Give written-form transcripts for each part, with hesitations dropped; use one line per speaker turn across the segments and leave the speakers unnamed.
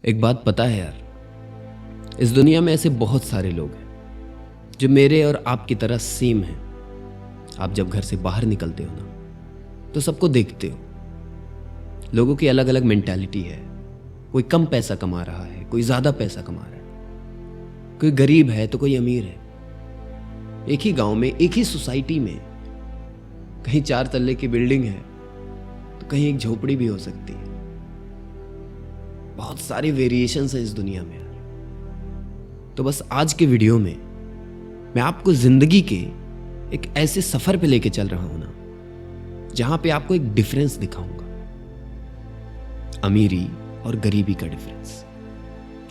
एक बात पता है यार, इस दुनिया में ऐसे बहुत सारे लोग हैं जो मेरे और आपकी तरह सेम हैं। आप जब घर से बाहर निकलते हो ना, तो सबको देखते हो। लोगों की अलग अलग मेंटालिटी है। कोई कम पैसा कमा रहा है, कोई ज्यादा पैसा कमा रहा है, कोई गरीब है तो कोई अमीर है। एक ही गांव में, एक ही सोसाइटी में कहीं 4 तल्ले की बिल्डिंग है तो कहीं एक झोपड़ी भी हो सकती है। बहुत सारे वेरिएशंस हैं इस दुनिया में। तो बस आज के वीडियो में मैं आपको जिंदगी के एक ऐसे सफर पे लेके चल रहा हूं ना, जहां पे आपको एक डिफरेंस दिखाऊंगा, अमीरी और गरीबी का डिफरेंस।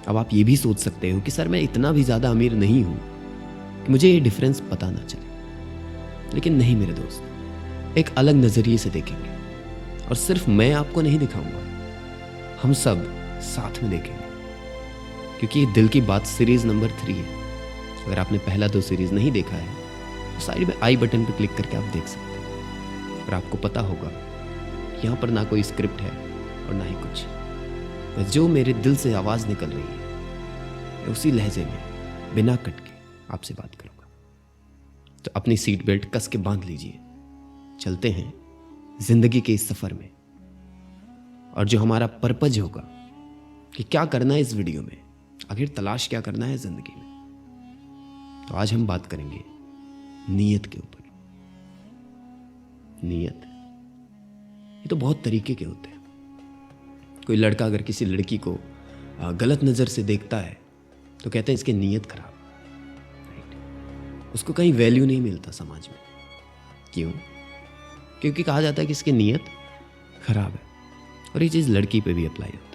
अब आप ये भी सोच सकते हो कि सर मैं इतना भी ज्यादा अमीर नहीं हूं कि मुझे ये डिफरेंस पता ना चले। लेकिन नहीं मेरे दोस्त, एक अलग नजरिए से देखेंगे और सिर्फ मैं आपको नहीं दिखाऊंगा, हम सब साथ में देखेंगे। क्योंकि ये दिल की बात सीरीज नंबर 3 है। अगर आपने पहला 2 सीरीज नहीं देखा है तो साइड में आई बटन पर क्लिक करके आप देख सकते हैं। और आपको पता होगा यहाँ पर ना कोई स्क्रिप्ट है और ना ही कुछ, बस जो मेरे दिल से आवाज़ निकल रही है उसी लहजे में बिना कट के आपसे बात करूँगा। तो अपनी सीट बेल्ट कस के बांध लीजिए, चलते हैं जिंदगी के इस सफ़र में। और जो हमारा पर्पज होगा कि क्या करना है इस वीडियो में, आखिर तलाश क्या करना है जिंदगी में, तो आज हम बात करेंगे नीयत के ऊपर। नीयत, ये तो बहुत तरीके के होते हैं। कोई लड़का अगर किसी लड़की को गलत नज़र से देखता है तो कहते हैं इसकी नीयत खराब, राइट। उसको कहीं वैल्यू नहीं मिलता समाज में। क्यों? क्योंकि कहा जाता है कि इसकी नीयत खराब है। और ये चीज़ लड़की पे भी अप्लाई होता है।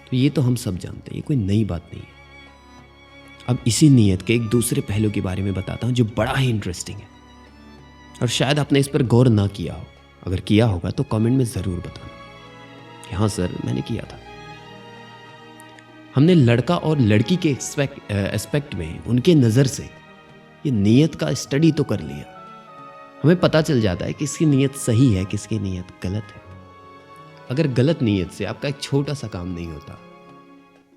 तो ये तो हम सब जानते हैं, ये कोई नई बात नहीं है। अब इसी नीयत के एक दूसरे पहलू के बारे में बताता हूँ जो बड़ा ही इंटरेस्टिंग है और शायद आपने इस पर गौर ना किया हो। अगर किया होगा तो कमेंट में ज़रूर बताना कि हाँ सर मैंने किया था। हमने लड़का और लड़की के एस्पेक्ट में उनके नज़र से ये नीयत का स्टडी तो कर लिया। हमें पता चल जाता है कि किसकी नीयत सही है, किसकी नीयत गलत है। अगर गलत नीयत से आपका एक छोटा सा काम नहीं होता,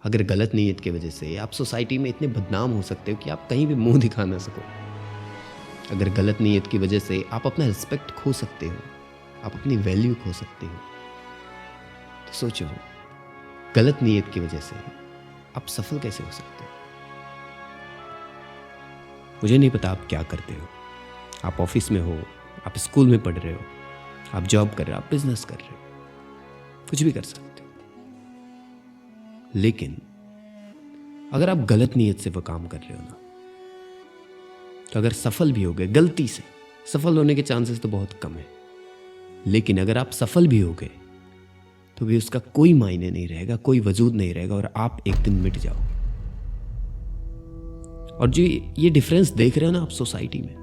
अगर गलत नीयत की वजह से आप सोसाइटी में इतने बदनाम हो सकते हो कि आप कहीं भी मुंह दिखा ना सको। अगर गलत नीयत की वजह से आप अपना रिस्पेक्ट खो सकते हो, आप अपनी वैल्यू खो सकते हो। तो सोचो, गलत नीयत की वजह से आप सफल कैसे हो सकते हो? मुझे नहीं पता आप क्या करते हो। आप ऑफिस में हो, आप स्कूल में पढ़ रहे हो, आप जॉब कर रहे हो, आप बिजनेस कर रहे हो, कुछ भी कर सकते हो। लेकिन अगर आप गलत नीयत से वो काम कर रहे हो ना, तो अगर सफल भी हो गए गलती से, सफल होने के चांसेस तो बहुत कम है, लेकिन अगर आप सफल भी हो गए तो भी उसका कोई मायने नहीं रहेगा, कोई वजूद नहीं रहेगा और आप एक दिन मिट जाओगे। और जो ये डिफरेंस देख रहे हो ना आप सोसाइटी में,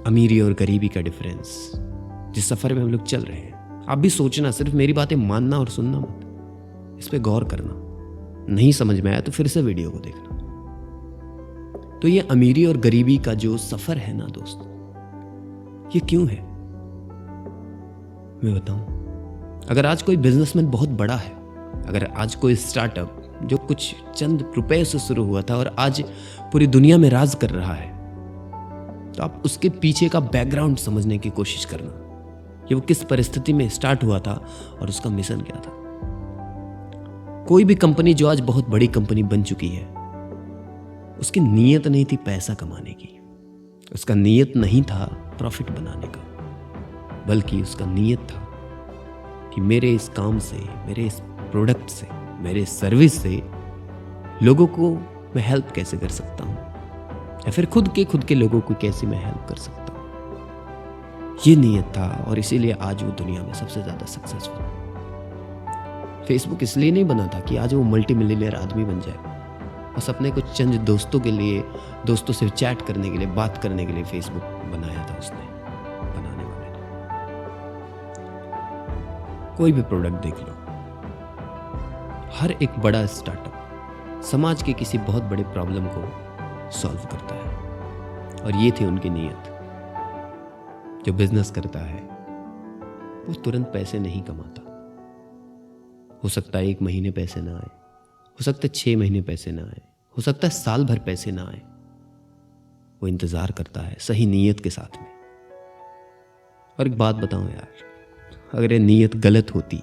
अमीरी और गरीबी का डिफरेंस, जिस सफर में हम लोग चल रहे हैं, आप भी सोचना, सिर्फ मेरी बातें मानना और सुनना मत, इस पे गौर करना। नहीं समझ में आया तो फिर से वीडियो को देखना। तो ये अमीरी और गरीबी का जो सफर है ना दोस्त, ये क्यों है मैं बताऊं। अगर आज कोई बिजनेसमैन बहुत बड़ा है, अगर आज कोई स्टार्टअप जो कुछ चंद रुपए से शुरू हुआ था और आज पूरी दुनिया में राज कर रहा है, तो आप उसके पीछे का बैकग्राउंड समझने की कोशिश करना कि वो किस परिस्थिति में स्टार्ट हुआ था और उसका मिशन क्या था। कोई भी कंपनी जो आज बहुत बड़ी कंपनी बन चुकी है, उसकी नीयत नहीं थी पैसा कमाने की, उसका नीयत नहीं था प्रॉफिट बनाने का, बल्कि उसका नीयत था कि मेरे इस काम से, मेरे इस प्रोडक्ट से, मेरे सर्विस से लोगों को मैं हेल्प कैसे कर सकता हूँ, या फिर खुद के लोगों को कैसे मैं हेल्प कर सकता हूँ। ये नीयत था और इसीलिए आज वो दुनिया में सबसे ज़्यादा सक्सेसफुल। फेसबुक इसलिए नहीं बना था कि आज वो मल्टी मिलियनियर आदमी बन जाए, बस अपने कुछ चंद दोस्तों के लिए, दोस्तों से चैट करने के लिए, बात करने के लिए फेसबुक बनाया था उसने, बनाने वाले ने। कोई भी प्रोडक्ट देख लो, हर एक बड़ा स्टार्टअप समाज के किसी बहुत बड़े प्रॉब्लम को सॉल्व करता है, और ये थी उनकी नीयत। जो बिजनेस करता है वो तुरंत पैसे नहीं कमाता, हो सकता है 1 महीने पैसे ना आए, हो सकता है 6 महीने पैसे ना आए, हो सकता है साल भर पैसे ना आए। वो इंतज़ार करता है सही नीयत के साथ में। और एक बात बताऊं यार, अगर ये नीयत गलत होती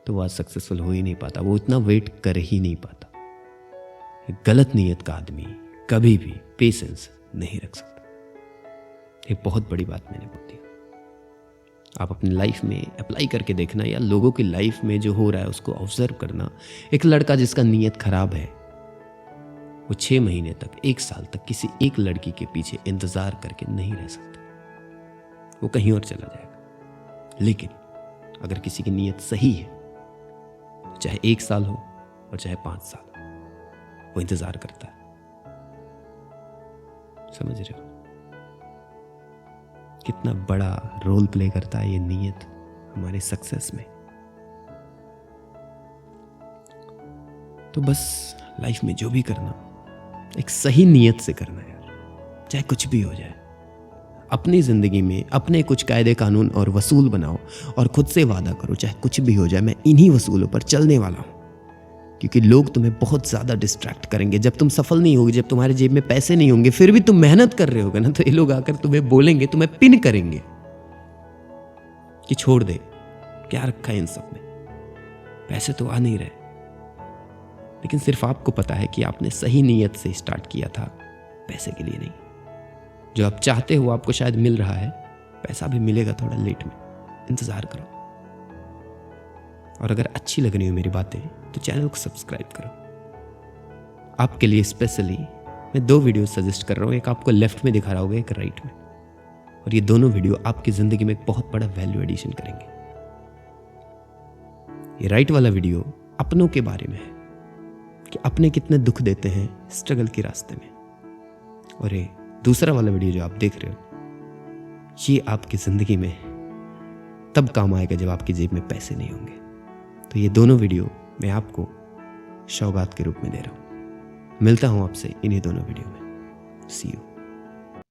तो वो आज सक्सेसफुल हो ही नहीं पाता, वो इतना वेट कर ही नहीं पाता। एक गलत नीयत का आदमी कभी भी पेशेंस नहीं रख सकता। ये बहुत बड़ी बात मैंने बोल दी। आप अपनी लाइफ में अप्लाई करके देखना, या लोगों की लाइफ में जो हो रहा है उसको ऑब्जर्व करना। एक लड़का जिसका नीयत खराब है, वो 6 महीने तक, 1 साल तक किसी एक लड़की के पीछे इंतजार करके नहीं रह सकता, वो कहीं और चला जाएगा। लेकिन अगर किसी की नीयत सही है, चाहे 1 साल हो और चाहे 5 साल, वो इंतजार करता है। समझ रहे हो कितना बड़ा रोल प्ले करता है ये नीयत हमारे सक्सेस में। तो बस लाइफ में जो भी करना, एक सही नीयत से करना यार, चाहे कुछ भी हो जाए। अपनी जिंदगी में अपने कुछ कायदे कानून और वसूल बनाओ और खुद से वादा करो, चाहे कुछ भी हो जाए मैं इन्हीं वसूलों पर चलने वाला हूं। क्योंकि लोग तुम्हें बहुत ज़्यादा डिस्ट्रैक्ट करेंगे। जब तुम सफल नहीं होगे, जब तुम्हारे जेब में पैसे नहीं होंगे, फिर भी तुम मेहनत कर रहे होगे ना, तो ये लोग आकर तुम्हें बोलेंगे, तुम्हें पिन करेंगे कि छोड़ दे, क्या रखा है इन सब में, पैसे तो आ नहीं रहे। लेकिन सिर्फ आपको पता है कि आपने सही नीयत से स्टार्ट किया था, पैसे के लिए नहीं। जो आप चाहते हो आपको शायद मिल रहा है, पैसा भी मिलेगा थोड़ा लेट में, इंतज़ार करो। और अगर अच्छी लग रही हो मेरी बातें तो चैनल को सब्सक्राइब करो। आपके लिए स्पेशली मैं 2 वीडियो सजेस्ट कर रहा हूँ, एक आपको लेफ्ट में दिखा रहा होगा, एक राइट में। और ये दोनों वीडियो आपकी ज़िंदगी में एक बहुत बड़ा वैल्यू एडिशन करेंगे। ये राइट वाला वीडियो अपनों के बारे में है कि अपने कितने दुख देते हैं स्ट्रगल के रास्ते में। और ये दूसरा वाला वीडियो जो आप देख रहे हो, ये आपकी ज़िंदगी में तब काम आएगा जब आपकी जेब में पैसे नहीं होंगे। तो ये दोनों वीडियो मैं आपको सौगात के रूप में दे रहा हूँ। मिलता हूँ आपसे इन्हीं दोनों वीडियो में। सी यू।